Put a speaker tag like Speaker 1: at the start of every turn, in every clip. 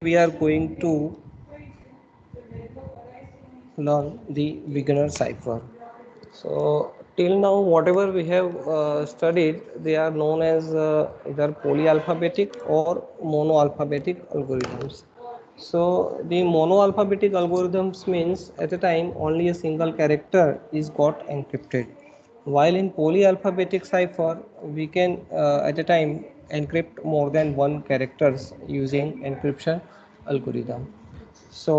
Speaker 1: we are going to learn the beginner cipher. So till now, whatever we have studied, they are known as either polyalphabetic or monoalphabetic algorithms. So the monoalphabetic algorithms means at a time only a single character is got encrypted. While in polyalphabetic cipher, we can at a time encrypt more than one characters using encryption algorithm. So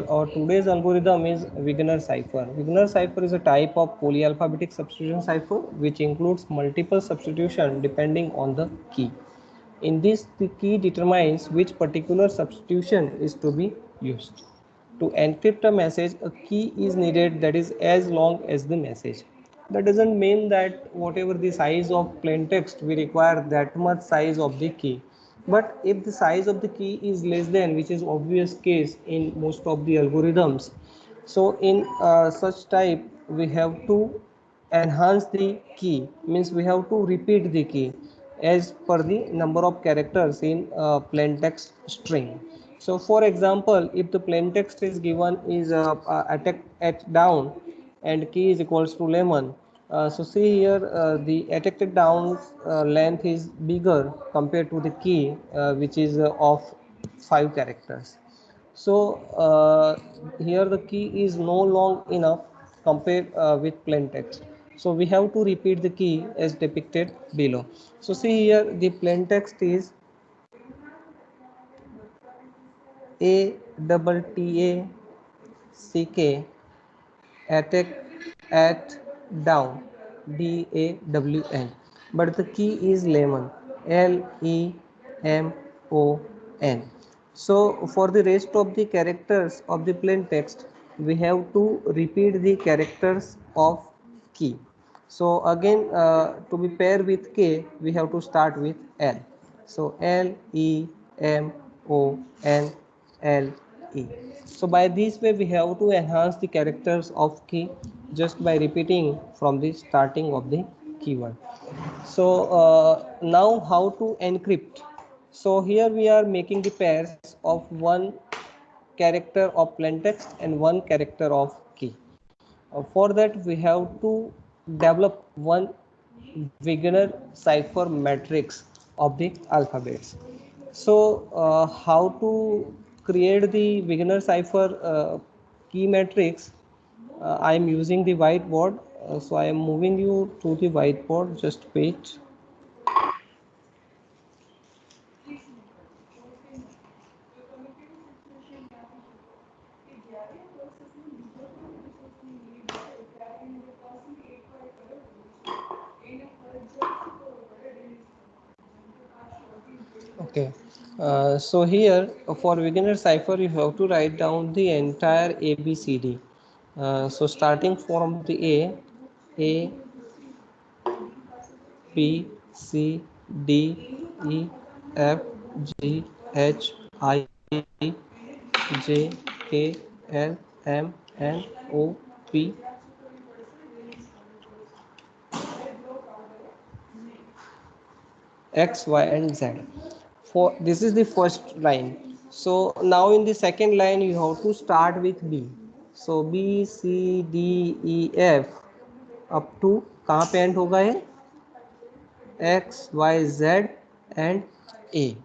Speaker 1: our today's algorithm is Wigner cipher. Wigner cipher is a type of polyalphabetic substitution cipher which includes multiple substitution depending on the key. In this, the key determines which particular substitution is to be used. To encrypt a message, a key is needed that is as long as the message. That doesn't mean that whatever the size of plain text, we require that much size of the key. But if the size of the key is less than, which is obvious case in most of the algorithms, so in such type we have to enhance the key, means we have to repeat the key as per the number of characters in plain text string. So for example, if the plain text is given is attack at down and key is equals to lemon, so see here the attack down length is bigger compared to the key which is of 5 characters. So here the key is no long enough compared with plain text, so we have to repeat the key as depicted below. So see here the plain text is a double t a c k attack at down DAWN, but the key is lemon LEMON. So for the rest of the characters of the plain text we have to repeat the characters of key. So again to be paired with k we have to start with L. So LEMONLE. So by this way we have to enhance the characters of key just by repeating from the starting of the keyword. So now how to encrypt. So here we are making the pairs of one character of plain text and one character of key. For that we have to develop one Wigner cipher matrix of the alphabets. So how to create the Wigner cipher key matrix? I am using the whiteboard, so I am moving you to the whiteboard. Just wait. Okay. So here for beginner cipher you have to write down the entire ABCD. So starting from the A, B, C, D, E, F, G, H, I, J, K, L, M, N, O, P, X, Y, and Z. For this is the first line. So now in the second line you have to start with B. So B, C, D, E, F up to कहाँ पे end होगा ये X, Y, Z and A.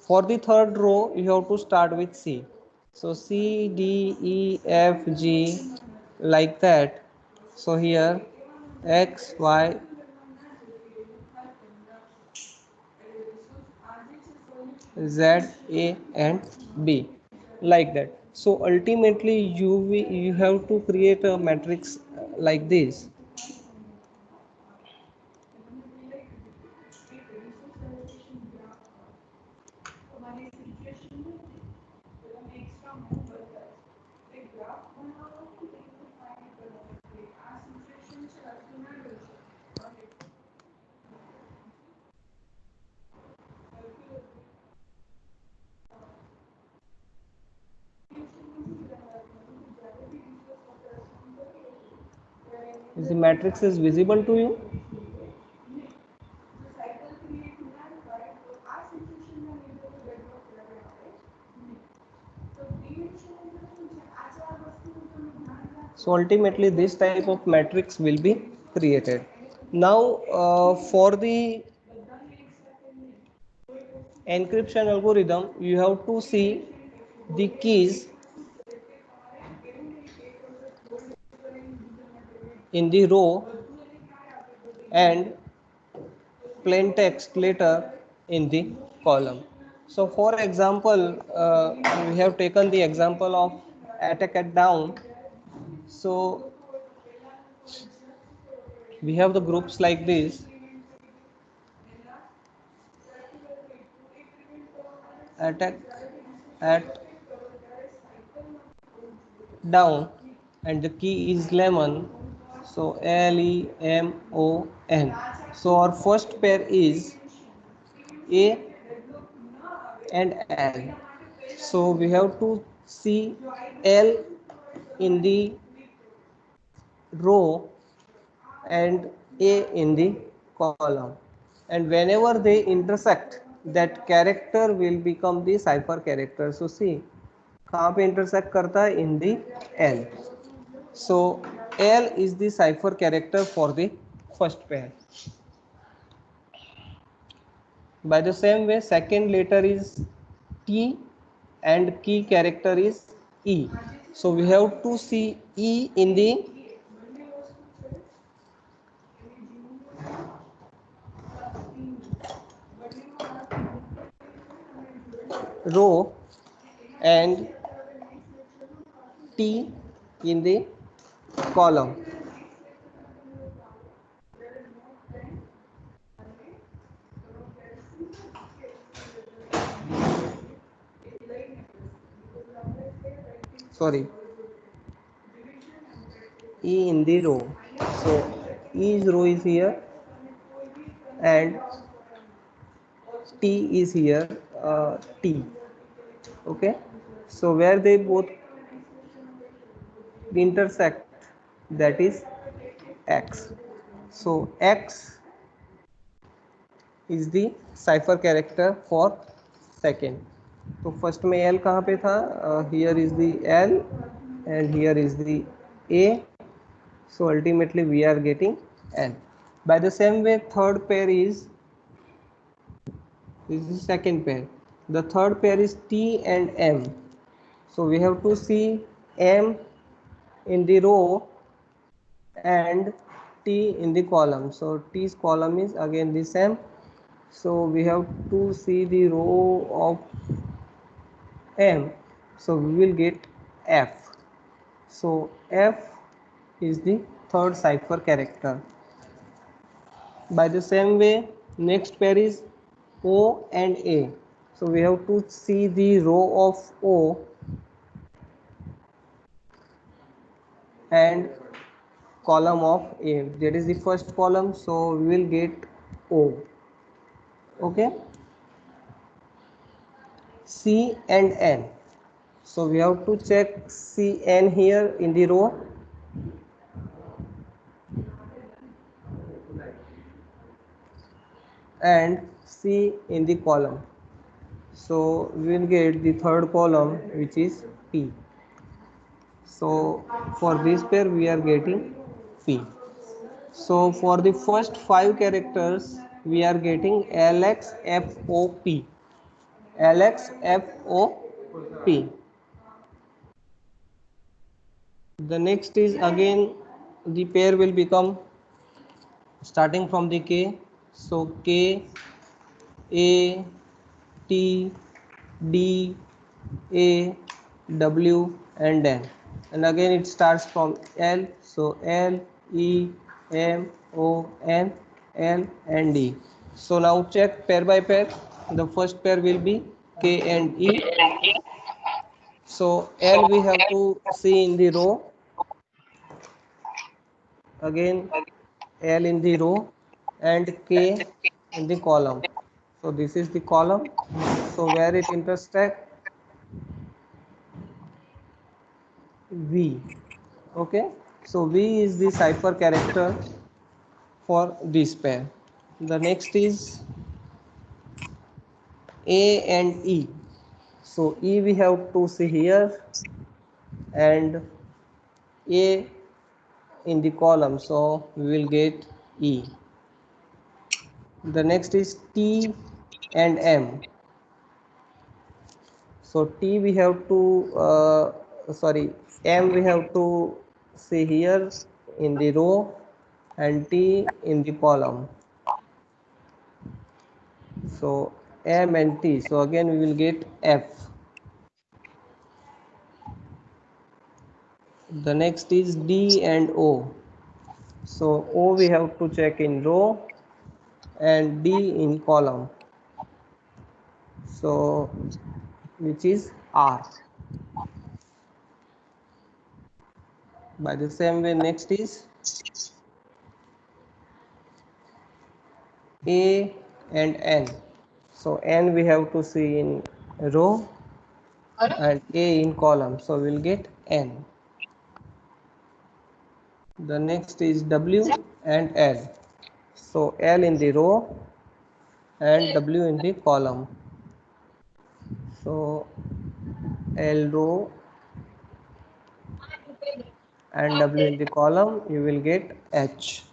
Speaker 1: For the third row you have to start with C. So C, D, E, F, G like that. So here X, Y, Z, A and B like that. So ultimately you have to create a matrix like this. Is the matrix is visible to you? So ultimately this type of matrix will be created. Now for the encryption algorithm, you have to see the keys in the row and plain text later in the column. So for example, we have taken the example of attack at down. So we have the groups like this: attack at down, and the key is lemon. So LEMON. So our first pair is A and L. So we have to see L in the row and A in the column, and whenever they intersect, that character will become the cipher character. So see कहाँ पे intersect करता है? In the L. So L is the cipher character for the first pair. By the same way, second letter is T and key character is E. So we have to see E in the row and T in the column. Sorry, E in the row. So E's row is here and T is here, T. Okay. So where they both intersect, that is X. So X is the cipher character for second. तो first में L कहाँ पे था? Here is the L and here is the A. So ultimately we are getting N. By the same way, third pair is, this is the second pair. The third pair is T and M. So we have to see M in the row and T in the column. So T's column is again the same. So we have to see the row of M. So we will get F. So F is the third cipher character. By the same way, next pair is O and A. So we have to see the row of O and column of A. That is the first column, so we will get O. Okay. C and N. So we have to check C N here in the row and C in the column. So we will get the third column, which is P. So for this pair we are getting P. So for the first 5 characters we are getting LXFOP. LXFOP. The next is again the pair will become starting from the K. So K, A, T, D, A, W and N. And again it starts from L. So L, E, M, O, N, L and E. So now check pair by pair. The first pair will be K and E. So L we have to see in the row. Again L in the row and K in the column. So this is the column. So where it intersect, V. Okay. So V is the cipher character for this pair. The next is A and E. So E we have to see here and A in the column, so we will get E. The next is T and M. So T we have to sorry, M we have to see here in the row and T in the column. So M and T, so again we will get F. The next is D and O. So O we have to check in row and D in column. So which is R. By the same way, next is A and N. So N we have to see in row and A in column. So we'll get N. The next is W and L. So L in the row and W in the column. So L row and W in the column, you will get H.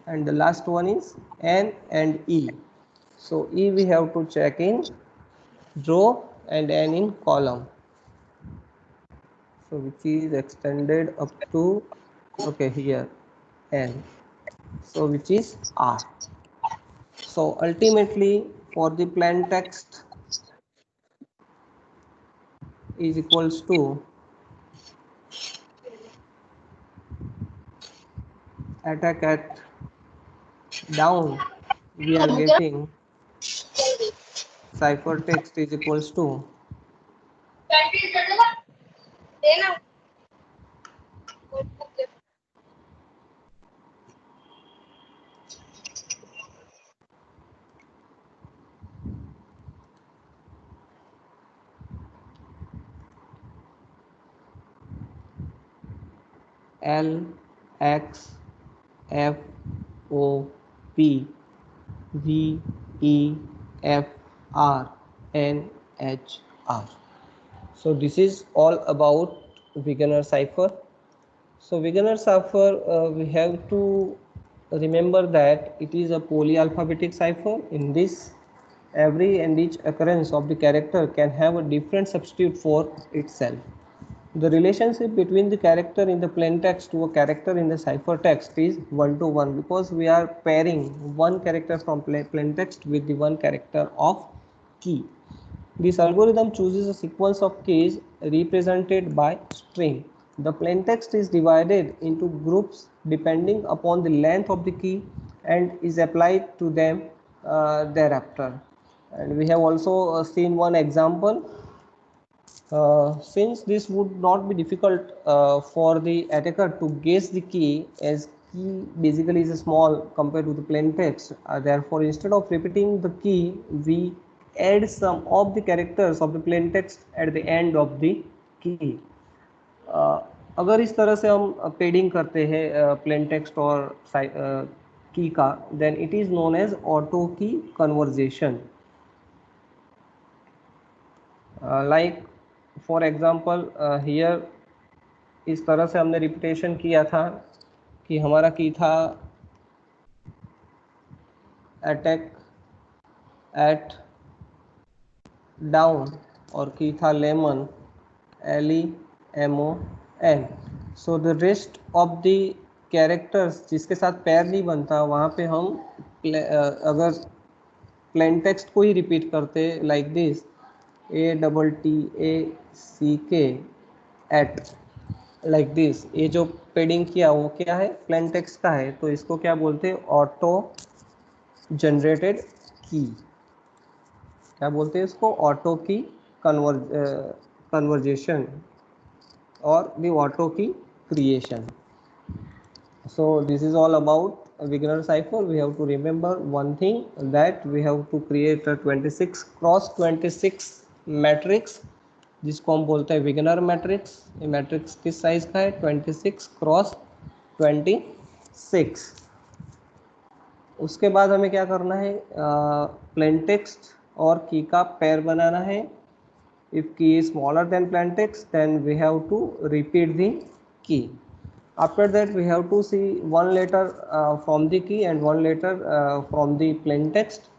Speaker 1: And the last one is N and E. So E we have to check in row and N in column. So which is extended up to, okay, here N. So which is R. So ultimately for the plain text is equals to attack at down, we are getting ciphertext is equals to L X F O P V E F R N H R. So this is all about Wegener cipher. So Wegener cipher, we have to remember that it is a polyalphabetic cipher. In this, every and each occurrence of the character can have a different substitute for itself. The relationship between the character in the plain text to a character in the ciphertext is 1-to-1 because we are pairing one character from plain text with the one character of key. This algorithm chooses a sequence of keys represented by string. The plaintext is divided into groups depending upon the length of the key and is applied to them thereafter. And we have also seen one example. Since this would not be difficult for the attacker to guess the key, as key basically is small compared to the plain text, therefore instead of repeating the key, we add some of the characters of the plain text at the end of the key. अगर इस तरह से हम पेडिंग करते हैं plain text और key का, then it is known as auto key conversion. Like for example here इस तरह से हमने रिपीटेशन किया था कि हमारा की था अटैक एट डाउन और की था lemon LEMON. So the rest of the characters जिसके साथ पैर नहीं बनता वहाँ पे हम अगर प्लेन टेक्स्ट को ही रिपीट करते like this ATTACK at like this, ये जो पेडिंग किया वो क्या है, प्लेन टेक्स्ट का है, तो इसको क्या बोलते हैं, ऑटो जनरेटेड की. क्या बोलते हैं इसको, auto key conversation or the auto key creation. So this is all about Wegener cipher. We have to remember one thing, that we have to create a 26 cross 26 matrix जिसको हम बोलते हैं विगनर matrix. ये मैट्रिक्स किस size का है, 26 cross 26. उसके बाद हमें क्या करना है, प्लेन टेक्स्ट और की का पेयर बनाना है If key is smaller than plain text, then we have to repeat the key. After that, we have to see one letter from the key and one letter from the plain text.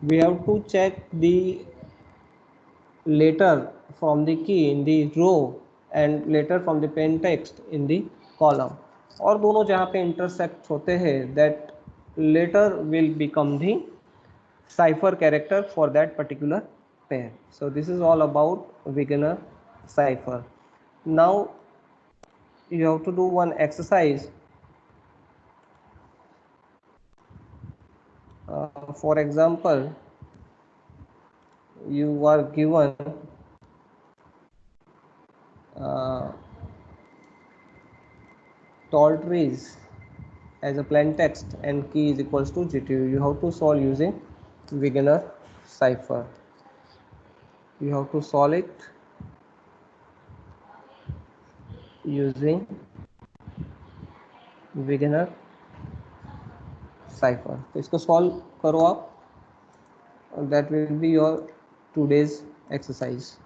Speaker 1: We have to check the letter from the key in the row and letter from the plain text in the column. और दोनों जहाँ पे intersect होते हैं, that letter will become the cipher character for that particular pair. So this is all about beginner cipher. Now you have to do one exercise. For example, you are given tall trees as a plain text and key is equals to GTU. You have to solve using beginner cipher. You have to solve it using beginner cipher. तो इसको solve करो आप. That will be your today's exercise.